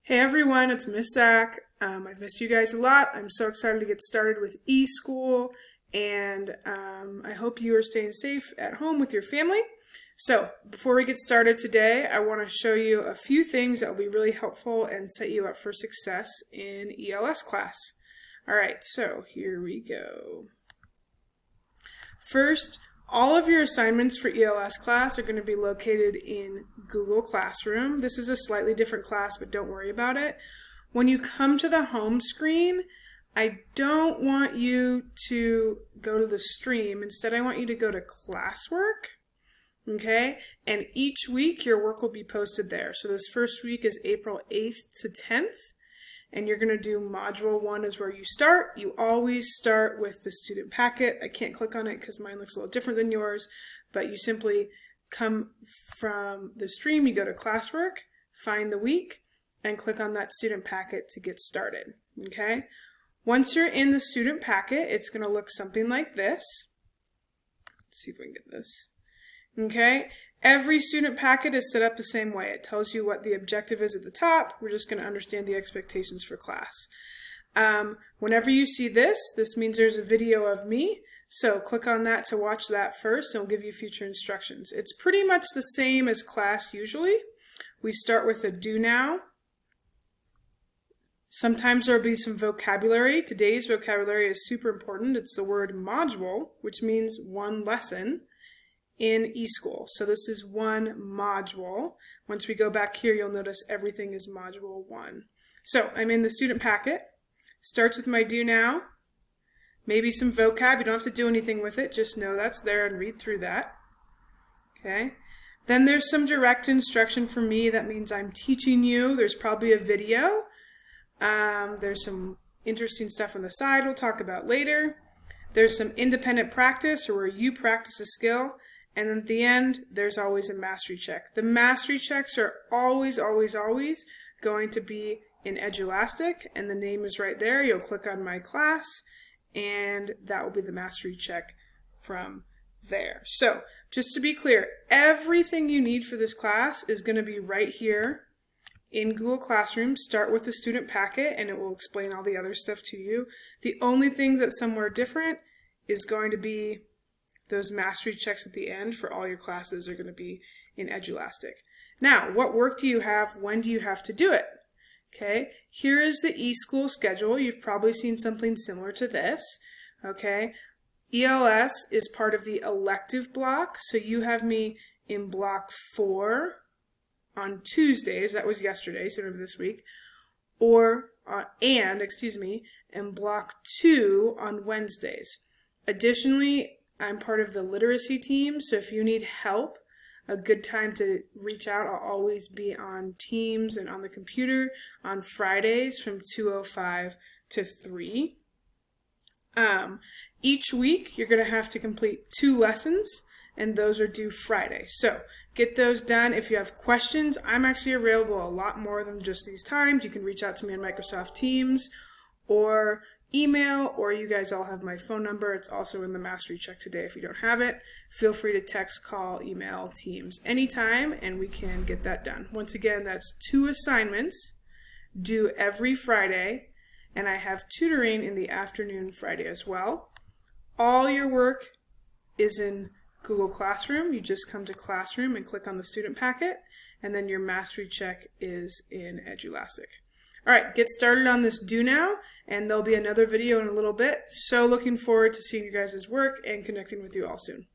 Hey everyone, it's Miss Zach. I've missed you guys a lot. I'm so excited to get started with eSchool, and I hope you are staying safe at home with your family. So before we get started today, I want to show you a few things that will be really helpful and set you up for success in ELS class. Alright, so here we go. First, all of your assignments for ELS class are going to be located in Google Classroom. This is a slightly different class, but don't worry about it. When you come to the home screen, I don't want you to go to the stream. Instead, I want you to go to classwork. Okay? And each week, your work will be posted there. So this first week is April 8th to 10th. And you're going to do Module 1 is where you start. You always start with the student packet. I can't click on it because mine looks a little different than yours, but you simply come from the stream, you go to classwork, find the week, and click on that student packet to get started. Okay? Once you're in the student packet, it's going to look something like this. Let's see if we can get this. Okay? Every student packet is set up the same way. It tells you what the objective is at the top. We're just going to understand the expectations for class. Whenever you see this, this means there's a video of me. So click on that to watch that first, and it'll give you future instructions. It's pretty much the same as class usually. We start with a do now. Sometimes there will be some vocabulary. Today's vocabulary is super important. It's the word module, which means one lesson in eSchool. So this is one module. Once we go back here, you'll notice everything is module 1. So I'm in the student packet. Starts with my do now. Maybe some vocab. You don't have to do anything with it. Just know that's there and read through that. Okay. Then there's some direct instruction for me. That means I'm teaching you. There's probably a video. There's some interesting stuff on the side we'll talk about later. There's some independent practice, or where you practice a skill. And at the end, there's always a mastery check. The mastery checks are always going to be in Edulastic, and the name is right there. You'll click on My Class, and that will be the mastery check from there. So, just to be clear, everything you need for this class is going to be right here in Google Classroom. Start with the student packet, and it will explain all the other stuff to you. The only thing that's somewhere different is going to be those mastery checks at the end for all your classes are going to be in Edulastic. Now, what work do you have? When do you have to do it? Okay, here is the eSchool schedule. You've probably seen something similar to this. Okay, ELS is part of the elective block, so you have me in block 4 on Tuesdays. That was yesterday, so over this week. Or, in block 2 on Wednesdays. Additionally, I'm part of the literacy team, so if you need help, a good time to reach out. I'll always be on Teams and on the computer on Fridays from 2:05 to 3. Each week, you're going to have to complete 2 lessons, and those are due Friday. So get those done. If you have questions, I'm actually available a lot more than just these times. You can reach out to me on Microsoft Teams or email, or you guys all have my phone number. It's also in the mastery check today. If you don't have it, feel free to text, call, email, Teams anytime, and we can get that done. Once again, that's 2 assignments due every Friday, and I have tutoring in the afternoon Friday as well. All your work is in Google Classroom. You just come to Classroom and click on the student packet, and then your mastery check is in Edulastic. Alright, get started on this do now, and there'll be another video in a little bit. So looking forward to seeing you guys' work and connecting with you all soon.